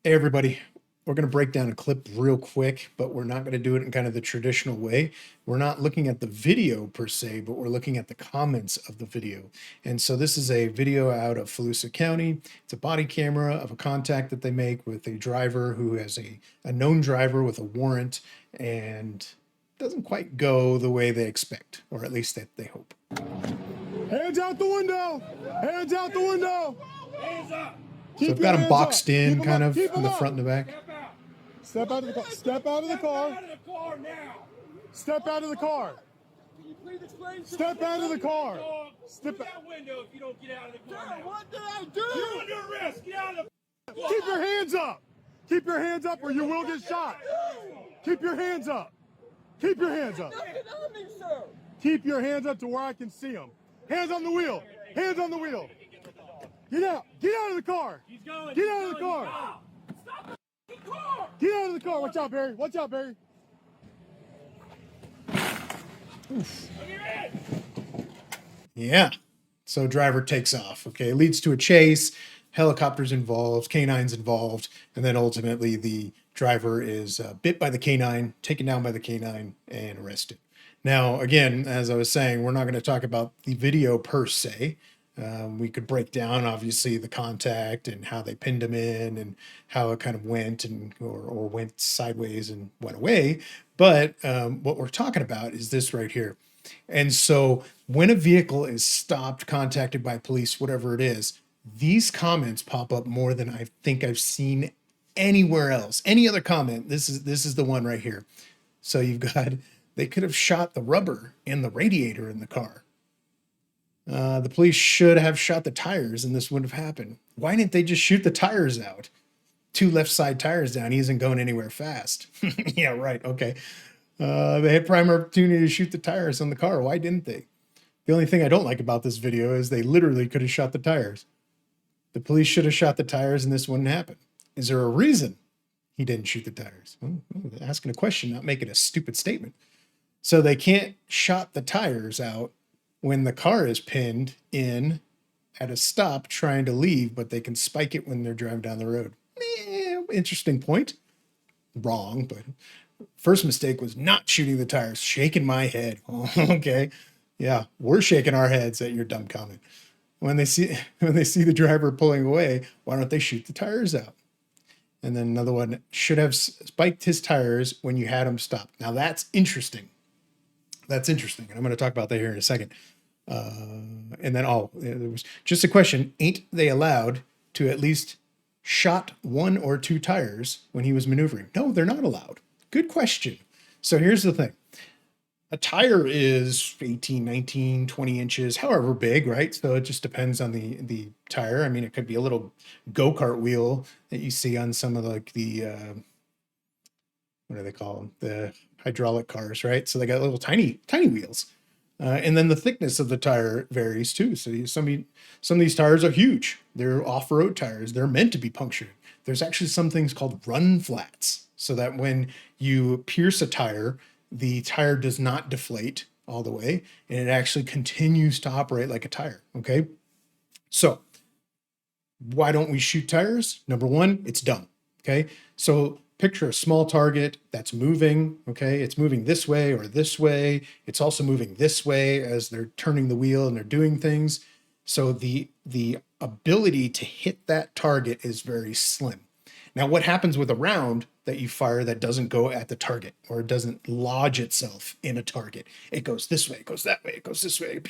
Hey everybody, we're going to break down a clip real quick, but we're not going to do it in kind of the traditional way. We're not looking at the video per se, but we're looking at the comments of the video. And so this is a video out of Volusia County. It's a body camera of a contact that they make with a driver who has a known driver with a warrant and doesn't quite go the way they expect, or at least that they hope. Hands out the window! Hands out the window! Hands up! So I've got them boxed in kind of in the front and the back. Step out of the car. Step out of the car. Step out of the car now. Step out of the car. Can you please explain? Step out of the car. Step that window if you don't get out of the car. Sir, what did I do? You're under arrest. Get out of the car. Keep your hands up. Keep your hands up or you will get shot. Keep your hands up. Keep your hands up. Keep your hands up to where I can see them. Hands on the wheel. Hands on the wheel. Get out. Get out of the car. He's going. Get out of the car. Stop the car. Get out of the car. Watch out, Barry. Watch out, Barry. Yeah. So driver takes off. Okay. It leads to a chase. Helicopters involved, canines involved, and then ultimately the driver is bit by the canine, taken down by the canine, and arrested. Now, again, as I was saying, we're not going to talk about the video per se. We could break down, obviously, the contact and how they pinned him in and how it kind of went and or went sideways and went away. But what we're talking about is this right here. And so when a vehicle is stopped, contacted by police, whatever it is, these comments pop up more than I think I've seen anywhere else. Any other comment, this is the one right here. So you've got, they could have shot the rubber in the radiator in the car. The police should have shot the tires and this wouldn't have happened. Why didn't they just shoot the tires out? 2 left side tires down. He isn't going anywhere fast. Yeah, right. Okay. They had prime opportunity to shoot the tires on the car. Why didn't they? The only thing I don't like about this video is they literally could have shot the tires. The police should have shot the tires and this wouldn't happen. Is there a reason he didn't shoot the tires? Asking a question, not making a stupid statement. So they can't shot the tires out when the car is pinned in at a stop trying to leave, but they can spike it when they're driving down the road. Interesting point. Wrong, but first mistake was not shooting the tires, shaking my head. Okay. Yeah, we're shaking our heads at your dumb comment. When they see the driver pulling away, why don't they shoot the tires out? And then another one, should have spiked his tires when you had him stop. Now that's interesting. That's interesting. And I'm going to talk about that here in a second. And then, there was just a question. Ain't they allowed to at least shot 1 or 2 tires when he was maneuvering? No, they're not allowed. Good question. So here's the thing. A tire is 18, 19, 20 inches, however big, right? So it just depends on the tire. I mean, it could be a little go-kart wheel that you see on some of like the, what do they call them? The hydraulic cars, right? So they got little tiny wheels. And then the thickness of the tire varies too. So some of these tires are huge. They're off-road tires. They're meant to be punctured. There's actually some things called run flats, so that when you pierce a tire, the tire does not deflate all the way, and it actually continues to operate like a tire, okay? So why don't we shoot tires? Number one, it's dumb, okay? So picture a small target that's moving, okay? It's moving this way or this way. It's also moving this way as they're turning the wheel and they're doing things. So the ability to hit that target is very slim. Now, what happens with a round that you fire that doesn't go at the target or it doesn't lodge itself in a target? It goes this way, it goes that way, it goes this way,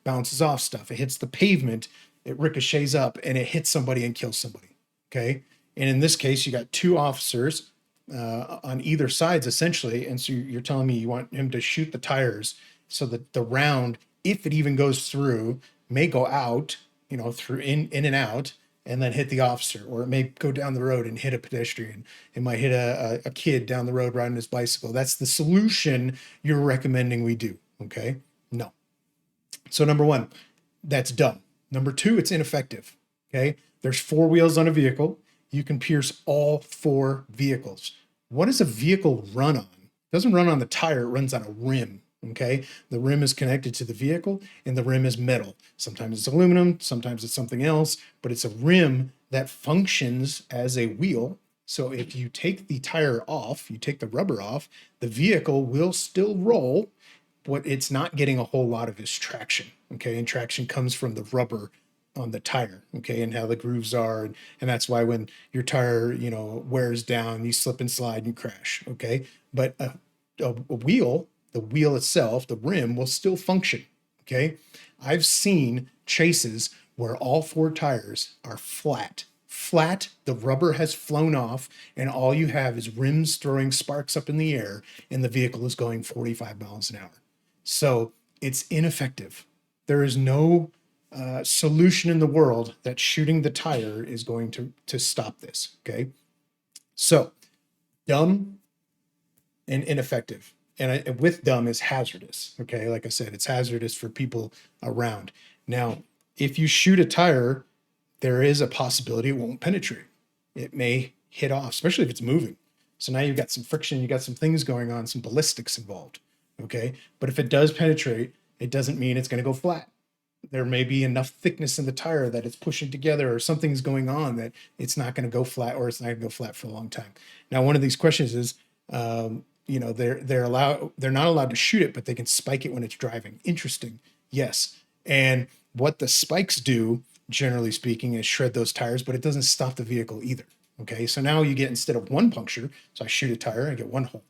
bounces off stuff. It hits the pavement, it ricochets up, and it hits somebody and kills somebody, okay? And in this case, you got 2 officers on either sides, essentially, and so you're telling me you want him to shoot the tires so that the round, if it even goes through, may go out, through in and out, and then hit the officer, or it may go down the road and hit a pedestrian. It might hit a kid down the road riding his bicycle. That's the solution you're recommending we do, okay? No. So number one, that's dumb. Number 2, it's ineffective, okay? There's 4 wheels on a vehicle. You can pierce all 4 vehicles. What does a vehicle run on? It doesn't run on the tire, it runs on a rim, Okay. The rim is connected to the vehicle and the rim is metal. Sometimes it's aluminum, sometimes it's something else, but it's a rim that functions as a wheel. So if you take the tire off, you take the rubber off, the vehicle will still roll. What it's not getting a whole lot of is traction. Okay. And traction comes from the rubber on the tire. Okay. And how the grooves are. And that's why when your tire, wears down, you slip and slide and crash. Okay. But a wheel, the wheel itself, the rim will still function. Okay. I've seen chases where all four tires are flat. Flat, the rubber has flown off, and all you have is rims throwing sparks up in the air, and the vehicle is going 45 miles an hour. So it's ineffective. There is no solution in the world that shooting the tire is going to stop this. Okay. So dumb and ineffective. And with dumb is hazardous. Okay. Like I said, it's hazardous for people around. Now, if you shoot a tire, there is a possibility it won't penetrate. It may hit off, especially if it's moving. So now you've got some friction, you got some things going on, some ballistics involved. Okay. But if it does penetrate, it doesn't mean it's going to go flat. There may be enough thickness in the tire that it's pushing together, or something's going on that it's not going to go flat, or it's not going to go flat for a long time. Now, one of these questions is, they're not allowed to shoot it, but they can spike it when it's driving. Interesting. Yes. And what the spikes do, generally speaking, is shred those tires, but it doesn't stop the vehicle either. Okay. So now you get, instead of one puncture, so I shoot a tire, I get one hole.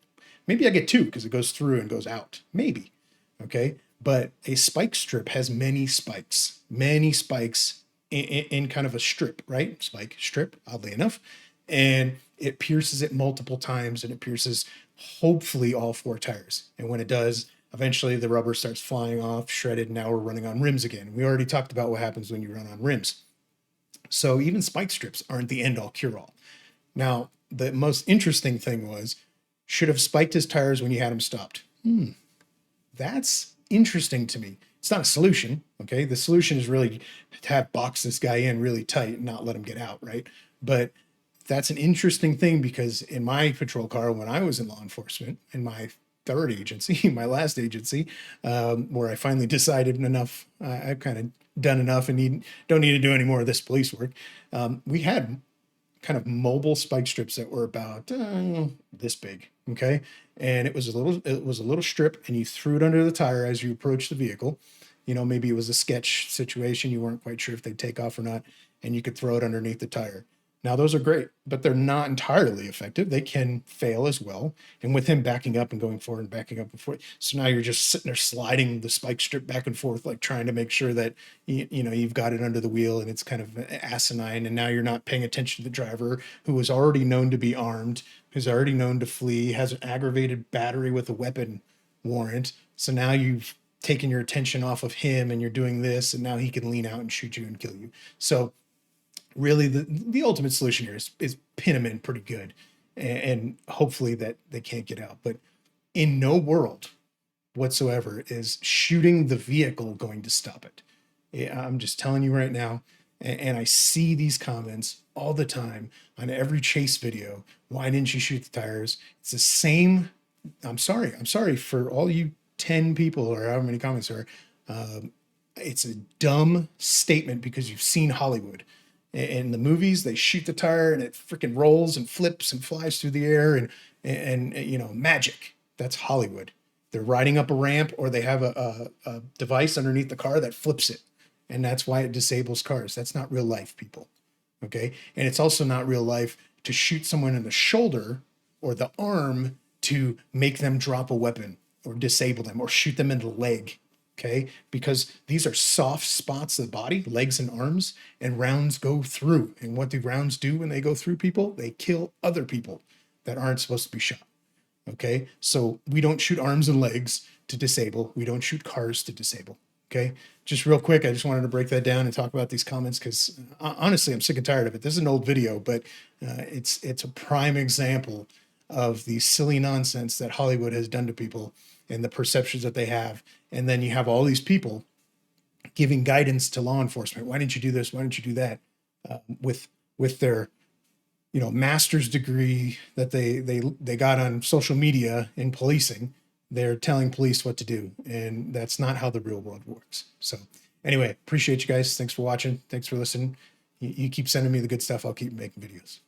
Maybe I get two because it goes through and goes out. Maybe. Okay. But a spike strip has many spikes in kind of a strip, right? Spike strip, oddly enough. And it pierces it multiple times, and it pierces hopefully all four tires. And when it does, eventually the rubber starts flying off, shredded. Now we're running on rims again. We already talked about what happens when you run on rims. So even spike strips aren't the end all cure all. Now, the most interesting thing was, should have spiked his tires when you had him stopped. That's interesting to me. It's not a solution. Okay. The solution is really to have box this guy in really tight and not let him get out. Right. But that's an interesting thing, because in my patrol car, when I was in law enforcement, in my third agency, my last agency, where I finally decided enough, I've kind of done enough and don't need to do any more of this police work. We had kind of mobile spike strips that were about this big. Okay. And it was a little strip, and you threw it under the tire as you approached the vehicle. Maybe it was a sketch situation. You weren't quite sure if they'd take off or not, and you could throw it underneath the tire. Now, those are great, but they're not entirely effective. They can fail as well. And with him backing up and going forward and backing up and forward, so now you're just sitting there sliding the spike strip back and forth, like trying to make sure that you've got it under the wheel, and it's kind of asinine. And now you're not paying attention to the driver, who is already known to be armed, who's already known to flee, has an aggravated battery with a weapon warrant. So now you've taken your attention off of him, and you're doing this, and now he can lean out and shoot you and kill you. So really the ultimate solution here is pin them in pretty good, and hopefully that they can't get out. But in no world whatsoever is shooting the vehicle going to stop it. I'm just telling you right now, and I see these comments all the time on every chase video. Why didn't you shoot the tires? It's the same. I'm sorry for all you 10 people or however many comments are. It's a dumb statement, because you've seen Hollywood. In the movies, they shoot the tire and it freaking rolls and flips and flies through the air, and magic. That's Hollywood. They're riding up a ramp, or they have a device underneath the car that flips it. And that's why it disables cars. That's not real life, people. Okay. And it's also not real life to shoot someone in the shoulder or the arm to make them drop a weapon or disable them, or shoot them in the leg. Okay. Because these are soft spots of the body, legs and arms, and rounds go through. And what do rounds do when they go through people? They kill other people that aren't supposed to be shot. Okay. So we don't shoot arms and legs to disable. We don't shoot cars to disable. Okay. Just real quick, I just wanted to break that down and talk about these comments, because honestly, I'm sick and tired of it. This is an old video, but it's a prime example of the silly nonsense that Hollywood has done to people and the perceptions that they have. And then you have all these people giving guidance to law enforcement. Why didn't you do this? Why didn't you do that? With their, master's degree that they got on social media in policing. they're telling police what to do, and that's not how the real world works. So anyway, appreciate you guys. Thanks for watching. Thanks for listening. You keep sending me the good stuff. I'll keep making videos.